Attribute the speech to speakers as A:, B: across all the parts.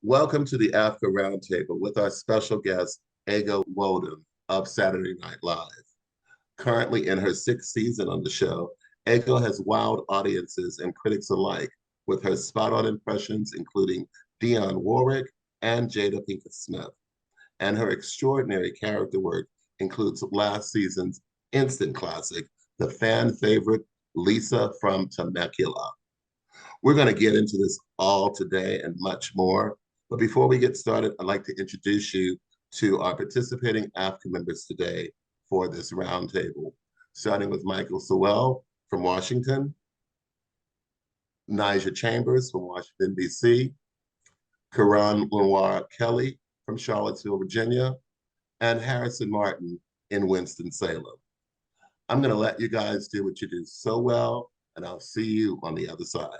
A: Welcome to the AAFCA Roundtable with our special guest, Ego Woden of Saturday Night Live. Currently in her sixth season on the show, Ego has wowed audiences and critics alike with her spot-on impressions, including Dionne Warwick and Jada Pinkett Smith. And her extraordinary character work includes last season's instant classic, the fan favorite Lisa from Temecula. We're going to get into this all today and much more. But before we get started, I'd like to introduce you to our participating AAFCA members today for this roundtable, starting with Michael Sewell from Washington, Nija Chambers from Washington, D.C., Karan Lenoir Kelly from Charlottesville, Virginia, and Harrison Martin in Winston-Salem. I'm going to let you guys do what you do so well, and I'll see you on the other side.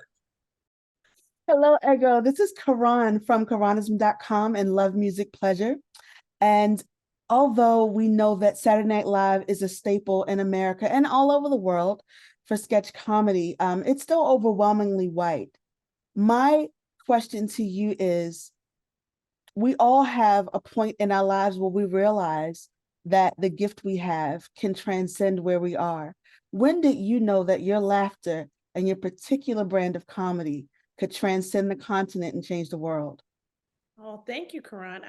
B: Hello, Ego. This is Karan from Karanism.com and Love Music Pleasure. And although we know that Saturday Night Live is a staple in America and all over the world for sketch comedy, it's still overwhelmingly white. My question to you is, we all have a point in our lives where we realize that the gift we have can transcend where we are. When did you know that your laughter and your particular brand of comedy could transcend the continent and change the world?
C: Oh, thank you, Karan.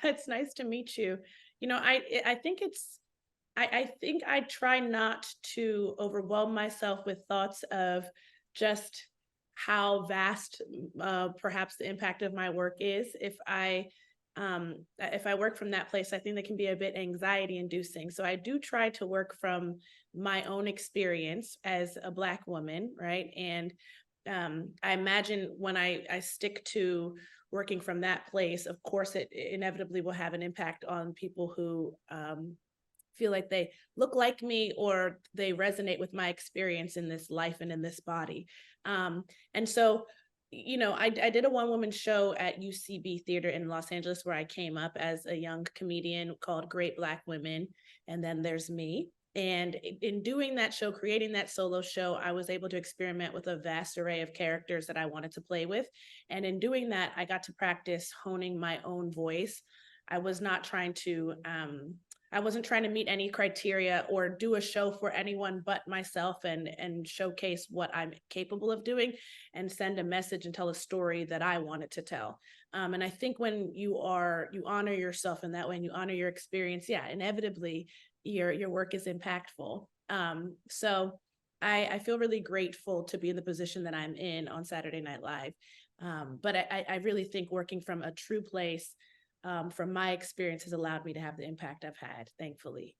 C: It's nice to meet you. I think I try not to overwhelm myself with thoughts of just how vast, perhaps the impact of my work is. If I work from that place, I think that can be a bit anxiety inducing. So I do try to work from my own experience as a Black woman, right? And I imagine when I stick to working from that place, of course, it inevitably will have an impact on people who feel like they look like me or they resonate with my experience in this life and in this body. And so, I did a one-woman show at UCB Theater in Los Angeles where I came up as a young comedian called Great Black Women. And then there's me. And in doing that show, creating that solo show, I was able to experiment with a vast array of characters that I wanted to play with. And in doing that, I got to practice honing my own voice. I was not trying to, I wasn't trying to meet any criteria or do a show for anyone but myself and showcase what I'm capable of doing and send a message and tell a story that I wanted to tell. And I think when you honor yourself in that way and you honor your experience, yeah, inevitably, your work is impactful. So I feel really grateful to be in the position that I'm in on Saturday Night Live. But I really think working from a true place, from my experience, has allowed me to have the impact I've had, thankfully.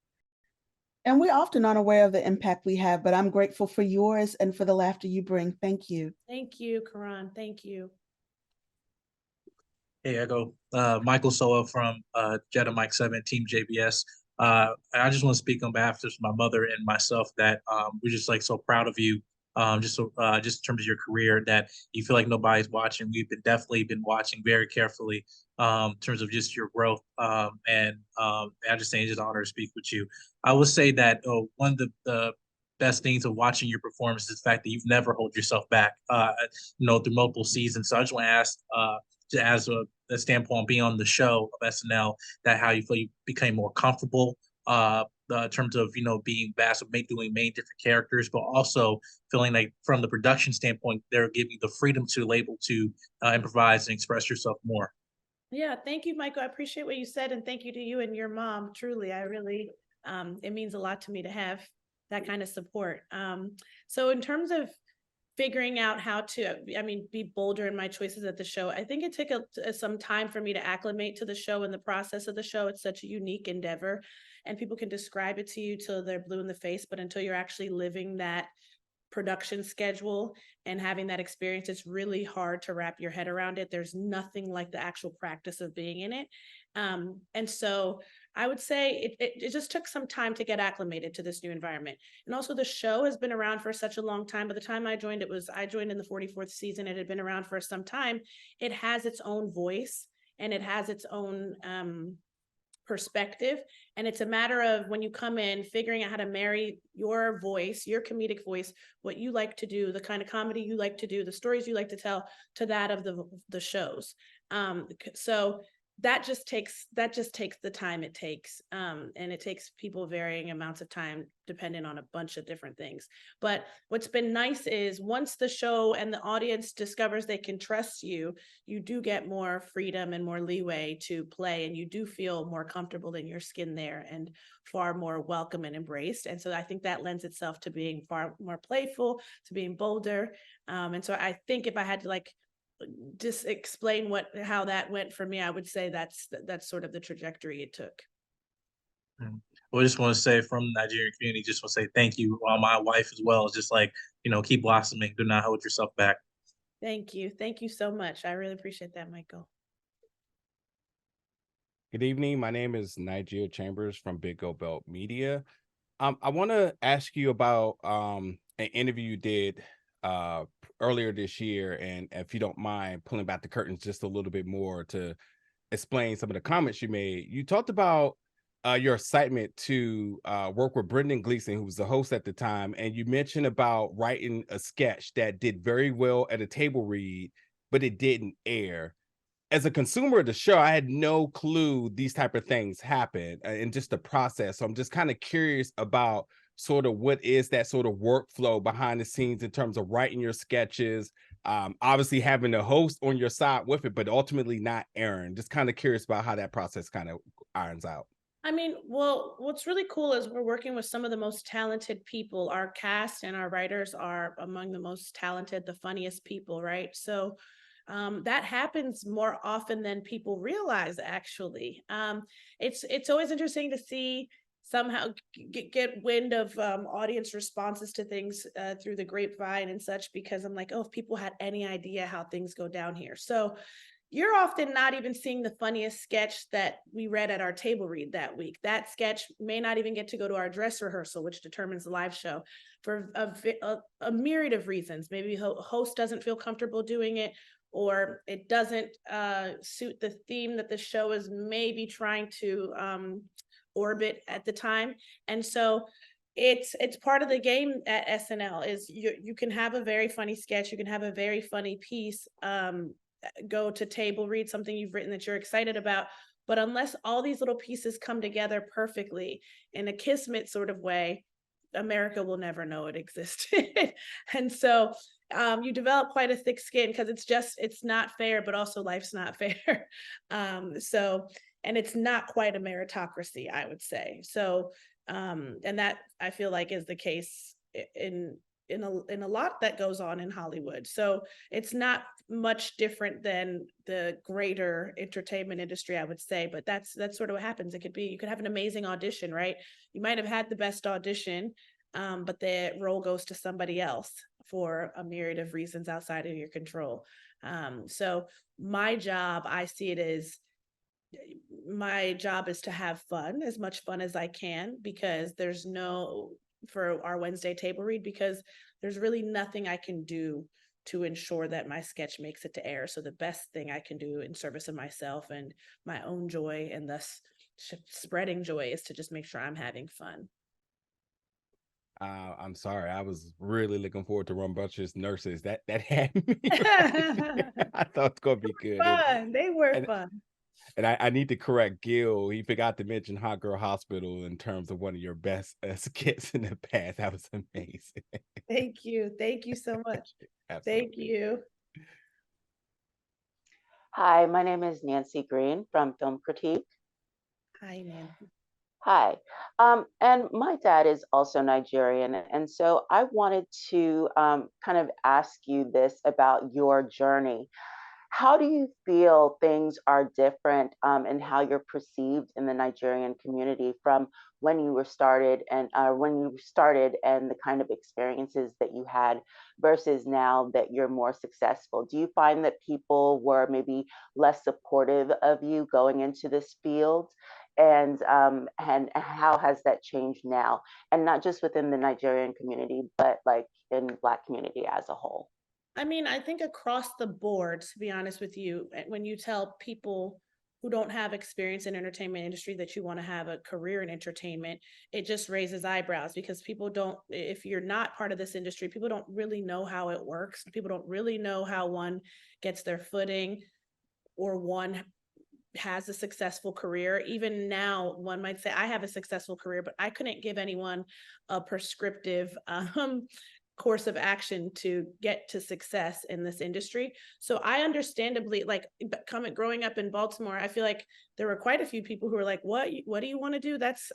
B: And we're often unaware of the impact we have, but I'm grateful for yours and for the laughter you bring. Thank you.
C: Thank you, Karan. Thank you.
D: Hey, Ego. Michael Soa from Jetta Mike 7, Team JBS. I just want to speak on behalf of my mother and myself that we're just so proud of you. Just in terms of your career, that you feel like nobody's watching. We've definitely been watching very carefully in terms of just your growth. And I just think it's just an honor to speak with you. I would say that one of the best things of watching your performance is the fact that you've never hold yourself back, through multiple seasons. So I just want to ask, as a standpoint being on the show of SNL, that how you feel you became more comfortable in terms of being vast of doing many different characters, but also feeling like from the production standpoint they're giving you the freedom to able to improvise and express yourself more.
C: Yeah, thank you, Michael. I appreciate what you said, and thank you to you and your mom. Truly, I really, it means a lot to me to have that kind of support. So in terms of figuring out how to, be bolder in my choices at the show, I think it took some time for me to acclimate to the show and the process of the show. It's such a unique endeavor, and people can describe it to you till they're blue in the face, but until you're actually living that production schedule and having that experience, it's really hard to wrap your head around it. There's nothing like the actual practice of being in it. And so I would say it just took some time to get acclimated to this new environment. And also the show has been around for such a long time. By the time I joined, I joined in the 44th season. It had been around for some time. It has its own voice and it has its own perspective. And it's a matter of, when you come in, figuring out how to marry your voice, your comedic voice, what you like to do, the kind of comedy you like to do, the stories you like to tell, to that of the shows. So that just takes the time it takes. And it takes people varying amounts of time depending on a bunch of different things. But what's been nice is once the show and the audience discovers they can trust you, you do get more freedom and more leeway to play, and you do feel more comfortable in your skin there and far more welcome and embraced. And so I think that lends itself to being far more playful, to being bolder. And so I think if I had to like just explain how that went for me, I would say that's sort of the trajectory it took.
D: Well, I just want to say from the Nigerian community, just want to say thank you. My wife as well, just like, keep blossoming. Do not hold yourself back.
C: Thank you. Thank you so much. I really appreciate that, Michael.
E: Good evening. My name is Nigel Chambers from Big Go Belt Media. I want to ask you about an interview you did earlier this year, and if you don't mind pulling back the curtains just a little bit more to explain some of the comments you made. You talked about your excitement to work with Brendan Gleeson, who was the host at the time, and you mentioned about writing a sketch that did very well at a table read, but it didn't air. As a consumer of the show, I had no clue these type of things happen and just the process. So I'm just kind of curious about sort of what is that sort of workflow behind the scenes in terms of writing your sketches, obviously having a host on your side with it, but ultimately not airing. Just kind of curious about how that process kind of irons out.
C: I mean, well, what's really cool is we're working with some of the most talented people. Our cast and our writers are among the most talented, the funniest people, right? So that happens more often than people realize, actually. It's always interesting to see somehow get wind of audience responses to things through the grapevine and such, because I'm like, oh, if people had any idea how things go down here. So you're often not even seeing the funniest sketch that we read at our table read that week. That sketch may not even get to go to our dress rehearsal, which determines the live show, for a myriad of reasons. Maybe host doesn't feel comfortable doing it, or it doesn't suit the theme that the show is maybe trying to orbit at the time. And so it's part of the game at SNL is you can have a very funny sketch, you can have a very funny piece, go to table read something you've written that you're excited about, but unless all these little pieces come together perfectly in a kismet sort of way, America will never know it existed. And so you develop quite a thick skin, because it's not fair, but also life's not fair. And it's not quite a meritocracy, I would say. So and that I feel like is the case in a lot that goes on in Hollywood. So it's not much different than the greater entertainment industry, I would say, but that's sort of what happens. It could be, you could have an amazing audition, right? You might have had the best audition, but the role goes to somebody else for a myriad of reasons outside of your control. So my job, I see it as, my job is to have fun, as much fun as I can, because for our Wednesday table read, because there's really nothing I can do to ensure that my sketch makes it to air. So the best thing I can do in service of myself and my own joy, and thus spreading joy, is to just make sure I'm having fun.
E: I'm sorry. I was really looking forward to Rumbunctious Nurses. That had me. I thought it's gonna be good.
C: Fun. They were fun.
E: And I need to correct Gil. He forgot to mention Hot Girl Hospital in terms of one of your best skits in the past. That was amazing.
C: Thank you. Thank you so much.
E: Absolutely.
C: Thank you.
F: Hi, my name is Nancy Green from Film Critique.
C: Hi, Nancy.
F: Hi. And my dad is also Nigerian. And so I wanted to kind of ask you this about your journey. How do you feel things are different in how you're perceived in the Nigerian community from when you were started and the kind of experiences that you had versus now that you're more successful? Do you find that people were maybe less supportive of you going into this field? And how has that changed now? And not just within the Nigerian community, but like in Black community as a whole?
C: I mean, I think across the board, to be honest with you, when you tell people who don't have experience in entertainment industry that you want to have a career in entertainment, it just raises eyebrows, because people don't, if you're not part of this industry, people don't really know how it works. People don't really know how one gets their footing, or one has a successful career. Even now, one might say, I have a successful career, but I couldn't give anyone a prescriptive course of action to get to success in this industry. So I understandably, like, growing up in Baltimore, I feel like there were quite a few people who were like, what do you want to do? That's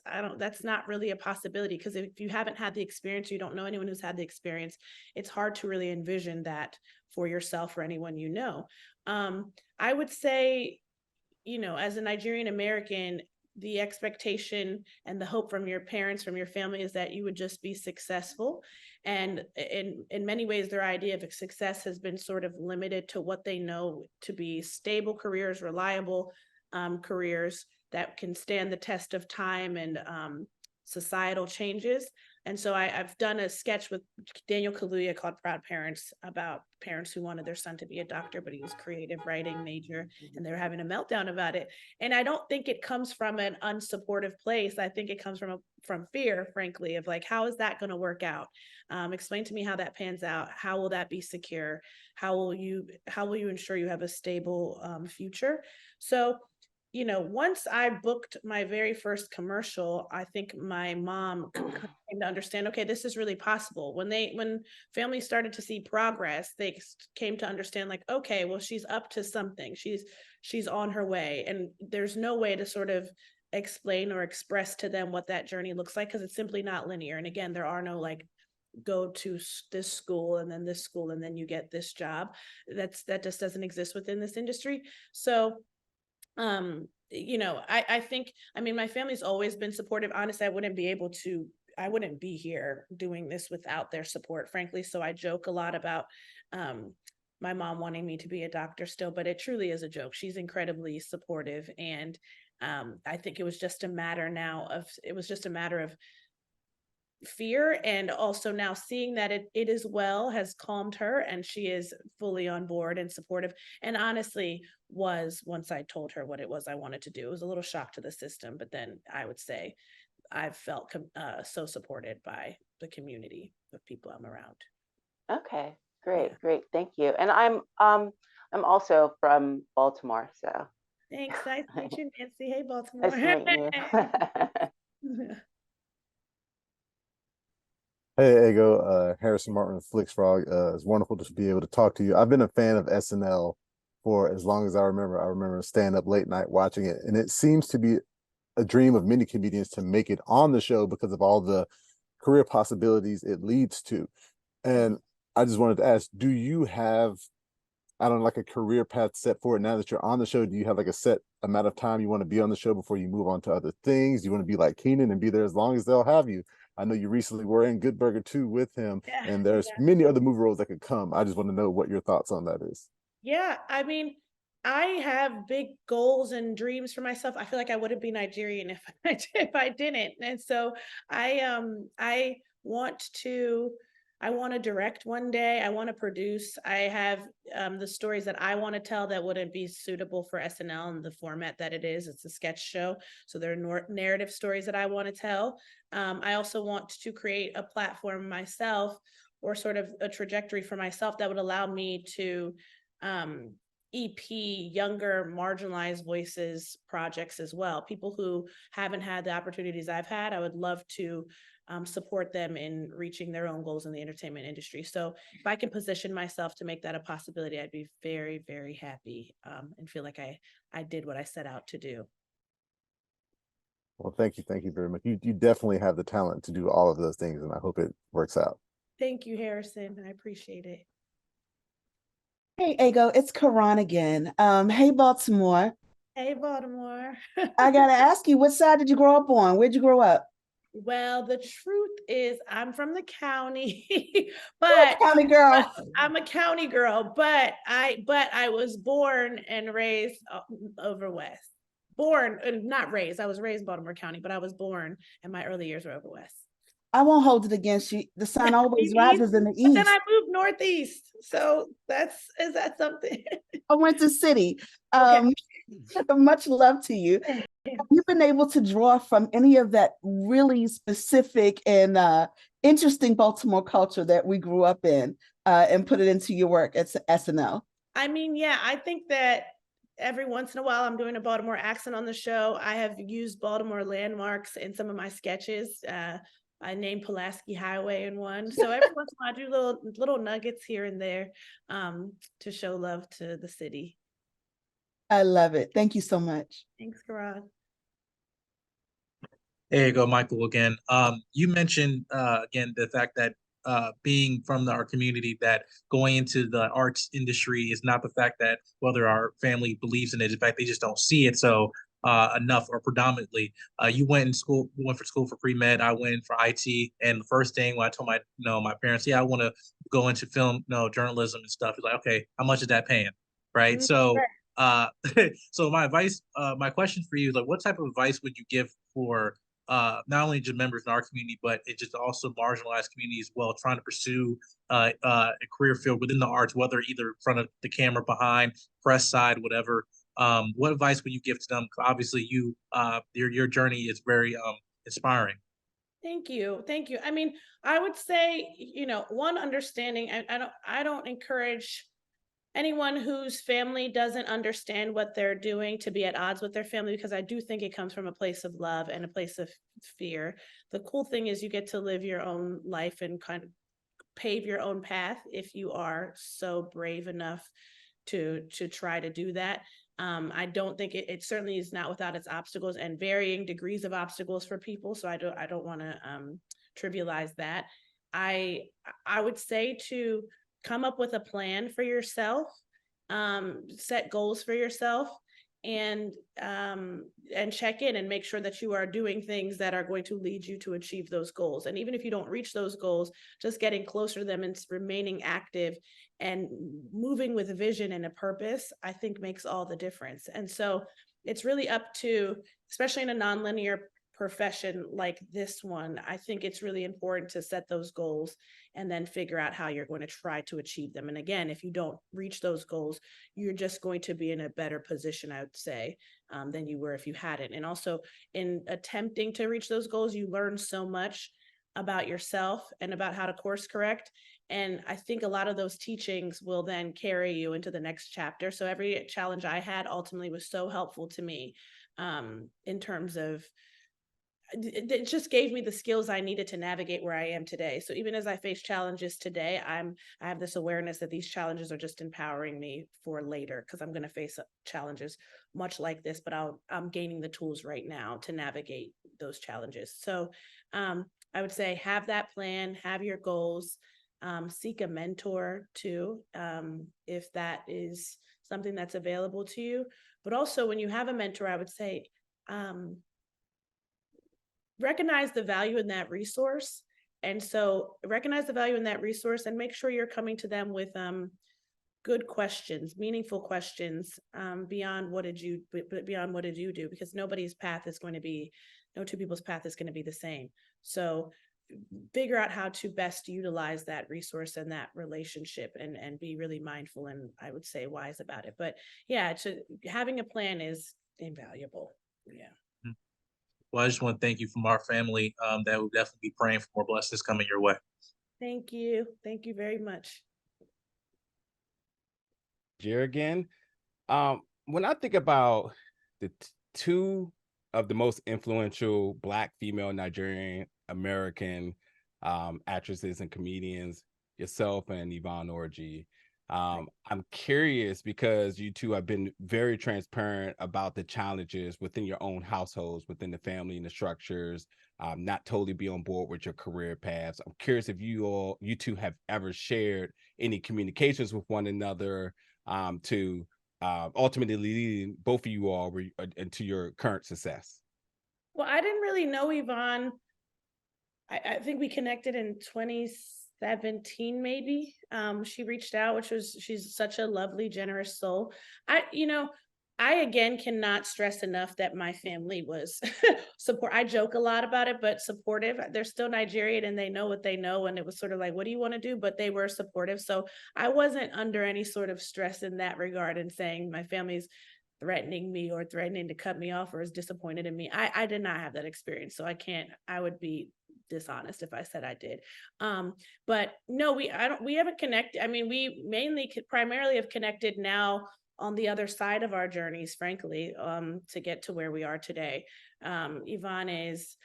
C: not really a possibility, because if you haven't had the experience, you don't know anyone who's had the experience, it's hard to really envision that for yourself or anyone you know. I would say, as a Nigerian American, the expectation and the hope from your parents, from your family, is that you would just be successful. And in many ways, their idea of success has been sort of limited to what they know to be stable careers, reliable careers that can stand the test of time and societal changes. And so I've done a sketch with Daniel Kaluuya called Proud Parents, about parents who wanted their son to be a doctor, but he was creative writing major, and they were having a meltdown about it. And I don't think it comes from an unsupportive place. I think it comes from fear, frankly, of like, how is that going to work out? Explain to me how that pans out. How will that be secure? How will you ensure you have a stable future? So, once I booked my very first commercial, I think my mom came to understand, okay, this is really possible. When families started to see progress, they came to understand, like, okay, well, she's up to something. She's on her way. And there's no way to sort of explain or express to them what that journey looks like, because it's simply not linear. And again, there are no like, go to this school and then this school and then you get this job. That just doesn't exist within this industry. So I think, my family's always been supportive. Honestly, I wouldn't be here doing this without their support, frankly. So I joke a lot about my mom wanting me to be a doctor still, but it truly is a joke. She's incredibly supportive. And I think it was just a matter of fear, and also now seeing that it is well has calmed her, and she is fully on board and supportive. And honestly, once I told her what it was I wanted to do, it was a little shock to the system, but then I would say I've felt so supported by the community of people I'm around.
F: Okay, great, great, thank you. And I'm also from Baltimore, so.
C: Thanks. Nice to meet you, Nancy. Hey, Baltimore.
F: Nice to meet you.
G: Hey, Ego, Harrison Martin of Flix Frog. It's wonderful to be able to talk to you. I've been a fan of SNL for as long as I remember. I remember staying up late night watching it, and it seems to be a dream of many comedians to make it on the show because of all the career possibilities it leads to. And I just wanted to ask, do you have, I don't know, like a career path set for it now that you're on the show? Do you have like a set amount of time you want to be on the show before you move on to other things? You want to be like Keenan and be there as long as they'll have you? I know you recently were in Good Burger 2 with him, and there's many other movie roles that could come. I just want to know what your thoughts on that is.
C: Yeah, I have big goals and dreams for myself. I feel like I wouldn't be Nigerian if I didn't. And so I want to direct one day. I want to produce. I have the stories that I want to tell that wouldn't be suitable for SNL in the format that it is. It's a sketch show. So there are narrative stories that I want to tell. I also want to create a platform myself, or sort of a trajectory for myself that would allow me to EP younger marginalized voices projects as well. People who haven't had the opportunities I've had, I would love to support them in reaching their own goals in the entertainment industry. So if I can position myself to make that a possibility, I'd be very, very happy and feel like I did what I set out to do.
G: Well, thank you very much. You definitely have the talent to do all of those things, and I hope it works out.
C: Thank you, Harrison. I appreciate it.
B: Hey, Ego, it's Karan again. Hey, Baltimore.
C: Hey, Baltimore.
B: I gotta ask you, what side did you grow up on? Where'd you grow up?
C: Well, the truth is, I'm from the county, but
B: County girl.
C: I'm a county girl, but I was born and raised over west. Born and not raised. I was raised in Baltimore County, but I was born, and my early years were over west.
B: I won't hold it against you. The sun always rises in the east.
C: But then I moved northeast. So is that something?
B: I went to city.
C: Okay.
B: Much love to you. Have you been able to draw from any of that really specific and interesting Baltimore culture that we grew up in and put it into your work at SNL?
C: Yeah, I think that every once in a while, I'm doing a Baltimore accent on the show. I have used Baltimore landmarks in some of my sketches. I named Pulaski Highway in one. So every once in a while, I do little nuggets here and there to show love to the city.
B: I love it. Thank you so much.
C: Thanks, Karan.
D: There you go, Michael, again. You mentioned, again, the fact that being from our community, that going into the arts industry is not the fact that whether our family believes in it. In fact, they just don't see it so enough or predominantly. You went for school for pre-med. I went for IT. And the first thing when I told my parents, yeah, I want to go into film, journalism and stuff. It's like, okay, how much is that paying? Right. So, so my question for you is like, what type of advice would you give for not only just members in our community, but it just also marginalized communities as well, trying to pursue a career field within the arts, whether either in front of the camera, behind, press side, whatever. What advice would you give to them? Obviously, your journey is very inspiring.
C: Thank you. Thank you. I mean, I would say, one understanding, I don't encourage anyone whose family doesn't understand what they're doing to be at odds with their family, because I do think it comes from a place of love and a place of fear. The cool thing is you get to live your own life and kind of pave your own path if you are so brave enough to try to do that. I don't think it certainly is not without its obstacles and varying degrees of obstacles for people. So I don't want to trivialize that. I would say to come up with a plan for yourself, set goals for yourself, and check in and make sure that you are doing things that are going to lead you to achieve those goals. And even if you don't reach those goals, just getting closer to them and remaining active and moving with a vision and a purpose, I think makes all the difference. And so it's really up to, especially in a nonlinear profession like this one, I think it's really important to set those goals and then figure out how you're going to try to achieve them. And again, if you don't reach those goals, you're just going to be in a better position, I would say, than you were if you hadn't. And also in attempting to reach those goals, you learn so much about yourself and about how to course correct. And I think a lot of those teachings will then carry you into the next chapter. So every challenge I had ultimately was so helpful to me in terms of it just gave me the skills I needed to navigate where I am today. So even as I face challenges today, I have this awareness that these challenges are just empowering me for later, because I'm going to face challenges much like this, but I'm gaining the tools right now to navigate those challenges. So I would say have that plan, have your goals, seek a mentor too, if that is something that's available to you. But also when you have a mentor, I would say, recognize the value in that resource. And so recognize the value in that resource and make sure you're coming to them with good questions, meaningful questions, beyond what did you do, because no two people's path is going to be the same. So figure out how to best utilize that resource and that relationship and be really mindful and I would say wise about it. But yeah, having a plan is invaluable. Yeah.
D: Well, I just want to thank you from our family that will definitely be praying for more blessings coming your way.
C: Thank you. Thank you very much.
E: Here again, when I think about the two of the most influential Black female Nigerian American actresses and comedians, yourself and Yvonne Orji, I'm curious because you two have been very transparent about the challenges within your own households, within the family and the structures, not totally be on board with your career paths. I'm curious if you two have ever shared any communications with one another to ultimately leading both of you all into your current success.
C: Well, I didn't really know Yvonne. I think we connected in 2017, maybe. She reached out, she's such a lovely, generous soul. I again cannot stress enough that my family was support. I joke a lot about it, but supportive. They're still Nigerian and they know what they know. And it was sort of like, what do you want to do? But they were supportive. So I wasn't under any sort of stress in that regard and saying my family's threatening me or threatening to cut me off or is disappointed in me. I did not have that experience. So I would be dishonest if I said I did. But no, we haven't connected. I mean, we primarily have connected now on the other side of our journeys, frankly, to get to where we are today. Yvonne is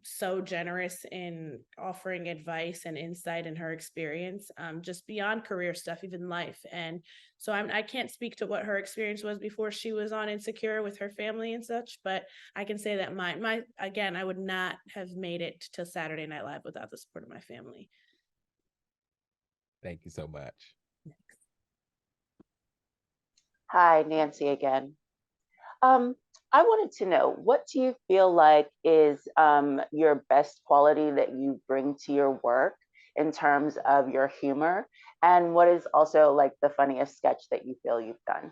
C: so generous in offering advice and insight in her experience, just beyond career stuff, even life. And so I can't speak to what her experience was before she was on Insecure with her family and such, but I can say that again, I would not have made it to Saturday Night Live without the support of my family.
E: Thank you so much.
F: Hi, Nancy again. I wanted to know, what do you feel like is your best quality that you bring to your work in terms of your humor? And what is also like the funniest sketch that you feel you've done?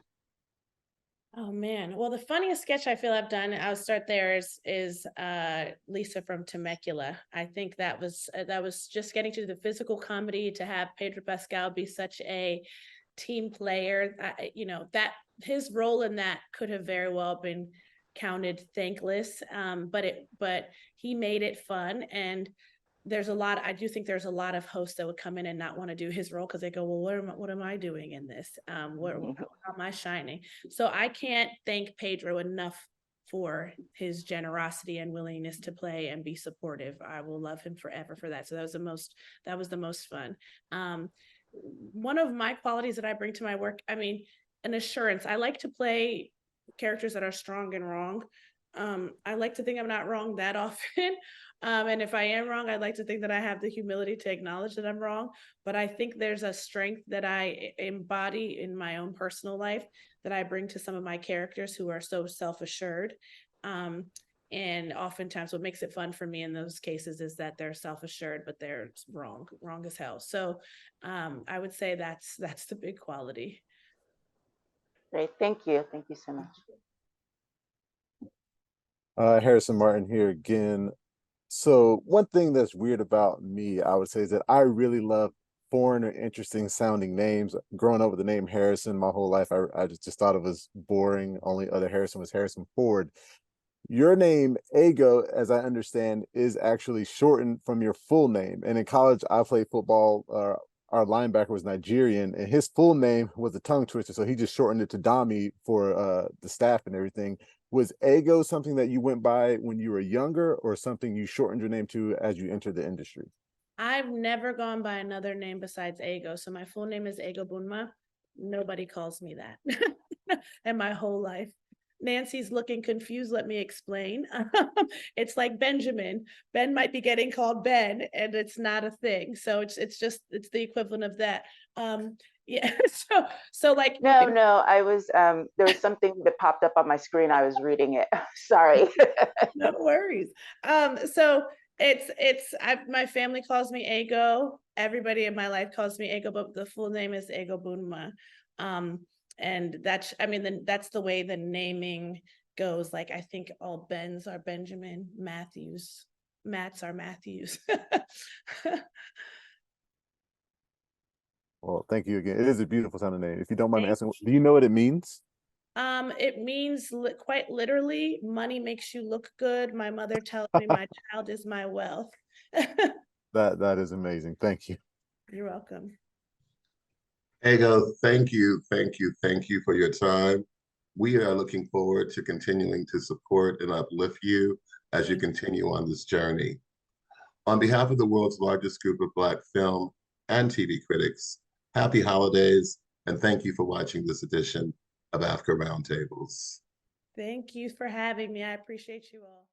C: Oh man. Well, the funniest sketch I feel I've done, I'll start there, is Lisa from Temecula. I think that was just getting to the physical comedy, to have Pedro Pascal be such a team player. That his role in that could have very well been counted thankless, but he made it fun. And I do think there's a lot of hosts that would come in and not want to do his role because they go, well, what am I doing in this? How am I shining? So I can't thank Pedro enough for his generosity and willingness to play and be supportive. I will love him forever for that. So that was the most fun. One of my qualities that I bring to my work, an assurance. I like to play characters that are strong and wrong. I like to think I'm not wrong that often. And if I am wrong, I'd like to think that I have the humility to acknowledge that I'm wrong. But I think there's a strength that I embody in my own personal life that I bring to some of my characters who are so self-assured. And oftentimes what makes it fun for me in those cases is that they're self-assured, but they're wrong as hell. So I would say that's the big quality.
F: Great, thank you. Thank you so much.
G: Harrison Martin here again. So one thing that's weird about me, I would say, is that I really love foreign or interesting sounding names. Growing up with the name Harrison my whole life, I just thought it was boring. Only other Harrison was Harrison Ford. Your name, Ego, as I understand, is actually shortened from your full name. And in college, I played football. Our linebacker was Nigerian, and his full name was a tongue twister, so he just shortened it to Dami for the staff and everything. Was Ego something that you went by when you were younger, or something you shortened your name to as you entered the industry?
C: I've never gone by another name besides Ego. So my full name is Ego Bunma. Nobody calls me that in my whole life. Nancy's looking confused. Let me explain. It's like Benjamin. Ben might be getting called Ben, and it's not a thing. So it's the equivalent of that. Yeah. So like
F: No, I was there was something that popped up on my screen. I was reading it. Sorry.
C: No worries. So my family calls me Ego. Everybody in my life calls me Ego, but the full name is Ego Bunma. And that's the way the naming goes. Like, I think all Bens are Benjamin, Matts are Matthews.
G: Well, thank you again. It is a beautiful sounding name. If you don't mind me asking, do you know what it means?
C: It means quite literally, money makes you look good. My mother tells me my child is my wealth.
G: That is amazing. Thank you.
C: You're welcome.
A: Ego, thank you for your time. We are looking forward to continuing to support and uplift you as you continue on this journey. On behalf of the world's largest group of Black film and TV critics, happy holidays, and thank you for watching this edition of AAFCA Roundtables.
C: Thank you for having me. I appreciate you all.